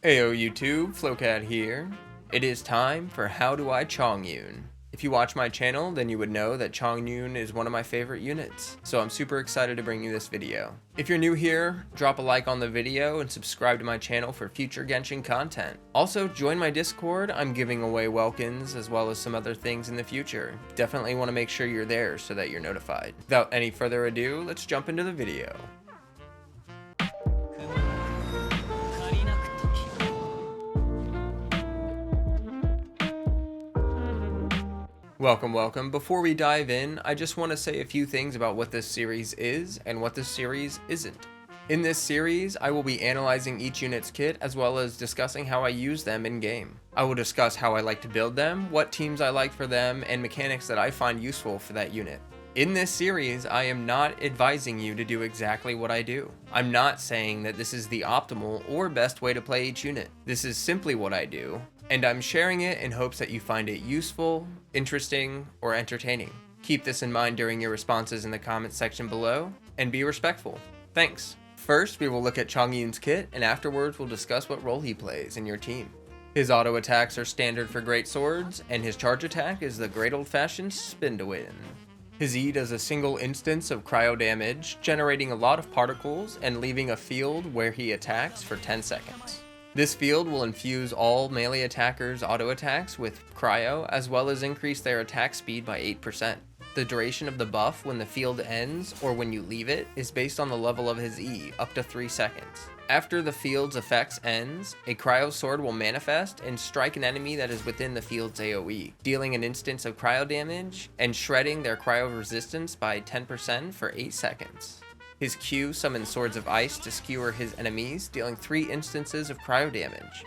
Heyo YouTube, Flowcat here. It is time for How Do I Chongyun. If you watch my channel, then you would know that Chongyun is one of my favorite units, so I'm super excited to bring you this video. If you're new here, drop a like on the video and subscribe to my channel for future Genshin content. Also, join my Discord. I'm giving away Welkins as well as some other things in the future. Definitely want to make sure you're there so that you're notified. Without any further ado, let's jump into the video. Welcome. Before we dive in, I just want to say a few things about what this series is and what this series isn't. In this series, I will be analyzing each unit's kit as well as discussing how I use them in game. I will discuss how I like to build them, what teams I like for them, and mechanics that I find useful for that unit. In this series, I am not advising you to do exactly what I do. I'm not saying that this is the optimal or best way to play each unit. This is simply what I do, and I'm sharing it in hopes that you find it useful, interesting, or entertaining. Keep this in mind during your responses in the comments section below, and be respectful. Thanks. First, we will look at Chongyun's kit, and afterwards we'll discuss what role he plays in your team. His auto attacks are standard for great swords, and his charge attack is the great old-fashioned spin to win. His E does a single instance of cryo damage, generating a lot of particles and leaving a field where he attacks for 10 seconds. This field will infuse all melee attackers' auto attacks with cryo, as well as increase their attack speed by 8%. The duration of the buff when the field ends, or when you leave it, is based on the level of his E, up to 3 seconds. After the field's effects ends, a cryo sword will manifest and strike an enemy that is within the field's AoE, dealing an instance of cryo damage and shredding their cryo resistance by 10% for 8 seconds. His Q summons swords of ice to skewer his enemies, dealing 3 instances of cryo damage.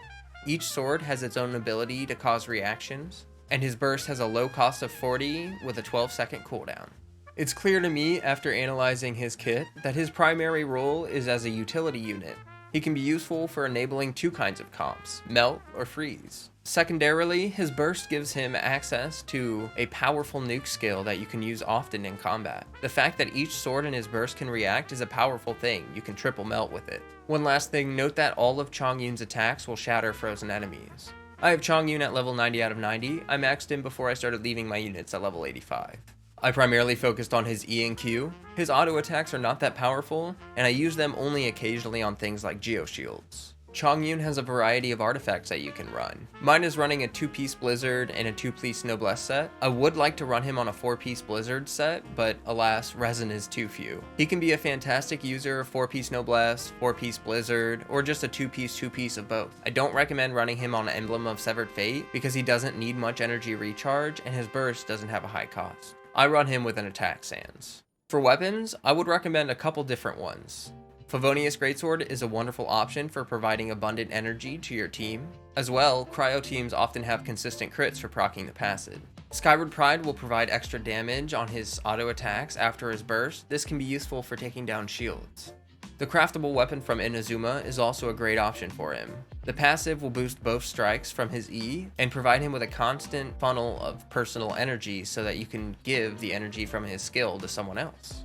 Each sword has its own ability to cause reactions, and his burst has a low cost of 40 with a 12-second cooldown. It's clear to me after analyzing his kit that his primary role is as a utility unit. He can be useful for enabling 2 kinds of comps, melt or freeze. Secondarily, his burst gives him access to a powerful nuke skill that you can use often in combat. The fact that each sword in his burst can react is a powerful thing. You can triple melt with it. One last thing, note that all of Chongyun's attacks will shatter frozen enemies. I have Chongyun at level 90 out of 90. I maxed him before I started leaving my units at level 85. I primarily focused on his E and Q. His auto attacks are not that powerful, and I use them only occasionally on things like geoshields. Chongyun has a variety of artifacts that you can run. Mine is running a 2-piece Blizzard and a 2-piece Noblesse set. I would like to run him on a 4-piece Blizzard set, but alas, resin is too few. He can be a fantastic user of 4-piece Noblesse, 4-piece Blizzard, or just a 2-piece of both. I don't recommend running him on Emblem of Severed Fate because he doesn't need much energy recharge and his burst doesn't have a high cost. I run him with an attack sans. For weapons, I would recommend a couple different ones. Favonius Greatsword is a wonderful option for providing abundant energy to your team. As well, cryo teams often have consistent crits for proccing the passive. Skyward Pride will provide extra damage on his auto attacks after his burst. This can be useful for taking down shields. The craftable weapon from Inazuma is also a great option for him. The passive will boost both strikes from his E and provide him with a constant funnel of personal energy so that you can give the energy from his skill to someone else.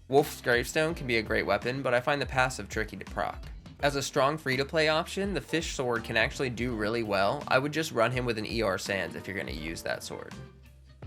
Wolf's Gravestone can be a great weapon, but I find the passive tricky to proc. As a strong free-to-play option, the Fish Sword can actually do really well. I would just run him with an ER Sans if you're going to use that sword.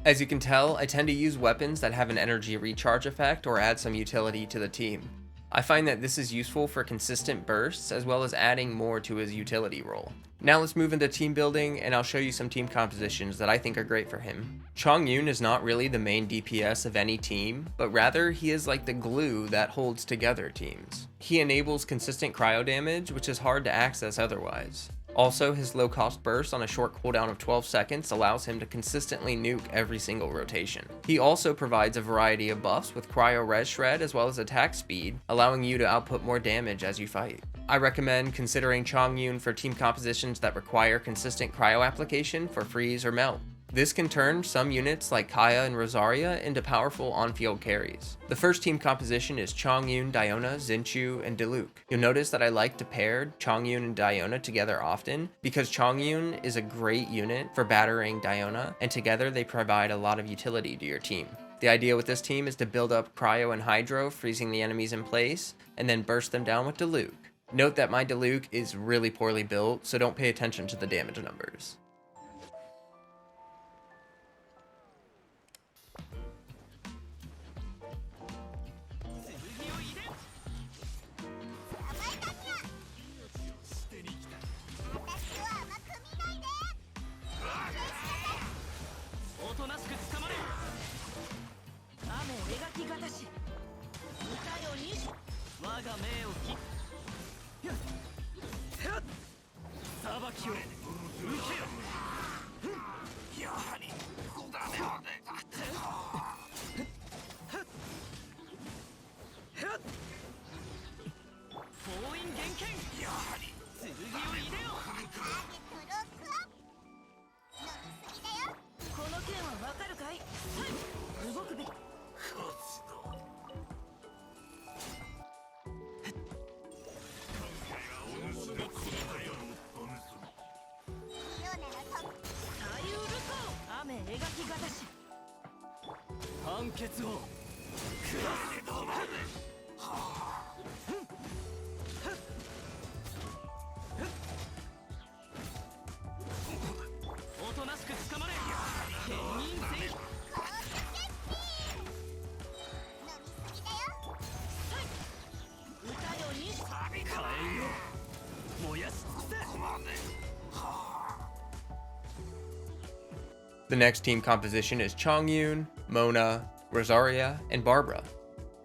As you can tell, I tend to use weapons that have an energy recharge effect or add some utility to the team. I find that this is useful for consistent bursts as well as adding more to his utility role. Now let's move into team building, and I'll show you some team compositions that I think are great for him. Chongyun is not really the main DPS of any team, but rather he is like the glue that holds together teams. He enables consistent cryo damage, which is hard to access otherwise. Also, his low-cost burst on a short cooldown of 12 seconds allows him to consistently nuke every single rotation. He also provides a variety of buffs with cryo res shred as well as attack speed, allowing you to output more damage as you fight. I recommend considering Chongyun for team compositions that require consistent cryo application for freeze or melt. This can turn some units like Kaya and Rosaria into powerful on-field carries. The first team composition is Chongyun, Diona, Xinchu, and Diluc. You'll notice that I like to pair Chongyun and Diona together often because Chongyun is a great unit for battering Diona, and together they provide a lot of utility to your team. The idea with this team is to build up Cryo and Hydro, freezing the enemies in place, and then burst them down with Diluc. Note that my Diluc is really poorly built, so don't pay attention to the damage numbers. The next team composition is Chongyun, Mona, Rosaria, and Barbara.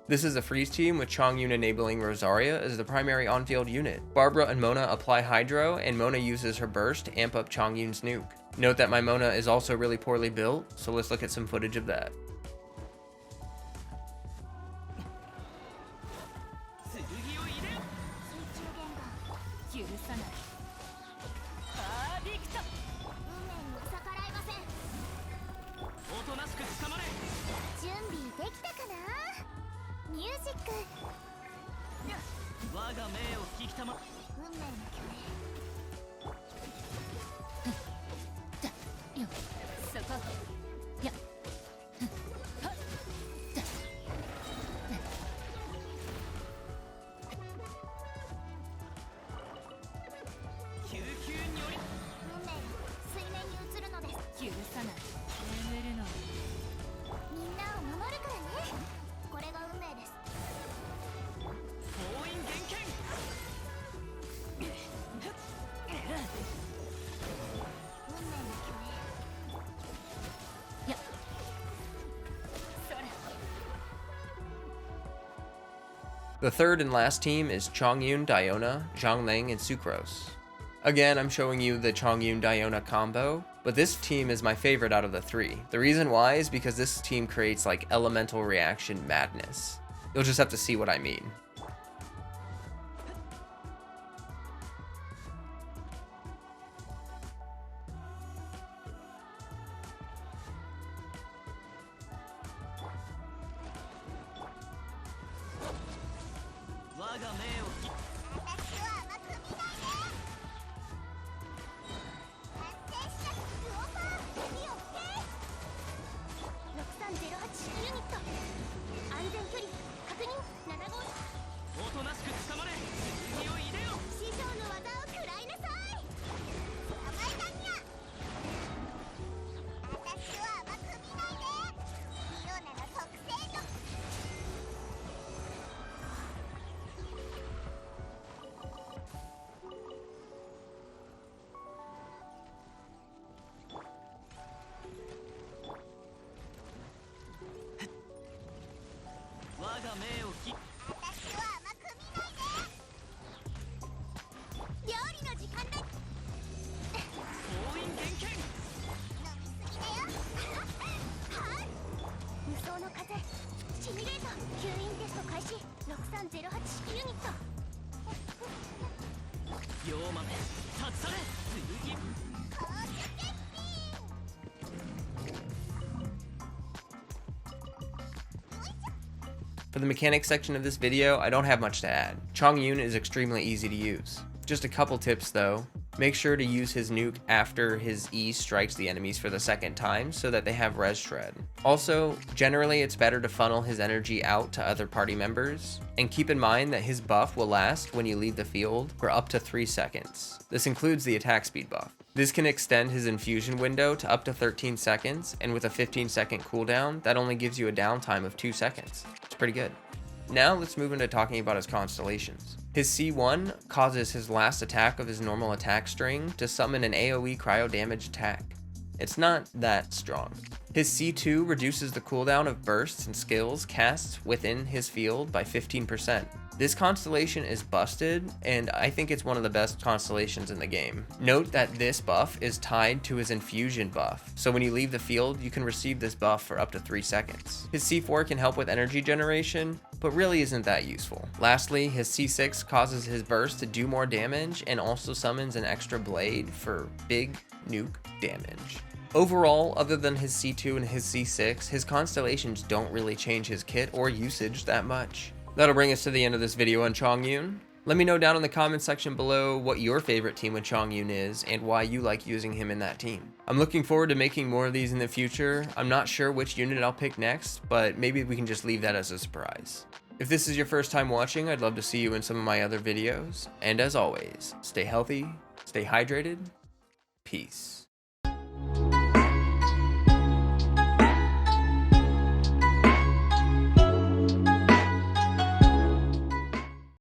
This is a freeze team with Chongyun enabling Rosaria as the primary on-field unit. Barbara and Mona apply Hydro, and Mona uses her burst to amp up Chongyun's nuke. Note that my Mona is also really poorly built, so let's look at some footage of that. The third and last team is Chongyun, Diona, Zhangling, and Sucrose. Again, I'm showing you the Chongyun-Diona combo, but this team is my favorite out of the three. The reason why is because this team creates like elemental reaction madness. You'll just have to see what I mean. For the mechanics section of this video, I don't have much to add. Chongyun is extremely easy to use. Just a couple tips though. Make sure to use his nuke after his E strikes the enemies for the second time so that they have res shred. Also, generally it's better to funnel his energy out to other party members, and keep in mind that his buff will last when you leave the field for up to 3 seconds. This includes the attack speed buff. This can extend his infusion window to up to 13 seconds, and with a 15-second cooldown, that only gives you a downtime of 2 seconds. It's pretty good. Now let's move into talking about his constellations. His C1 causes his last attack of his normal attack string to summon an AoE cryo damage attack. It's not that strong. His C2 reduces the cooldown of bursts and skills cast within his field by 15%. This constellation is busted, and I think it's one of the best constellations in the game. Note that this buff is tied to his infusion buff, so when you leave the field, you can receive this buff for up to 3 seconds. His C4 can help with energy generation, but really isn't that useful. Lastly, his C6 causes his burst to do more damage and also summons an extra blade for big nuke damage. Overall, other than his C2 and his C6, his constellations don't really change his kit or usage that much. That'll bring us to the end of this video on Chongyun. Let me know down in the comment section below what your favorite team with Chongyun is and why you like using him in that team. I'm looking forward to making more of these in the future. I'm not sure which unit I'll pick next, but maybe we can just leave that as a surprise. If this is your first time watching, I'd love to see you in some of my other videos. And as always, stay healthy, stay hydrated, peace.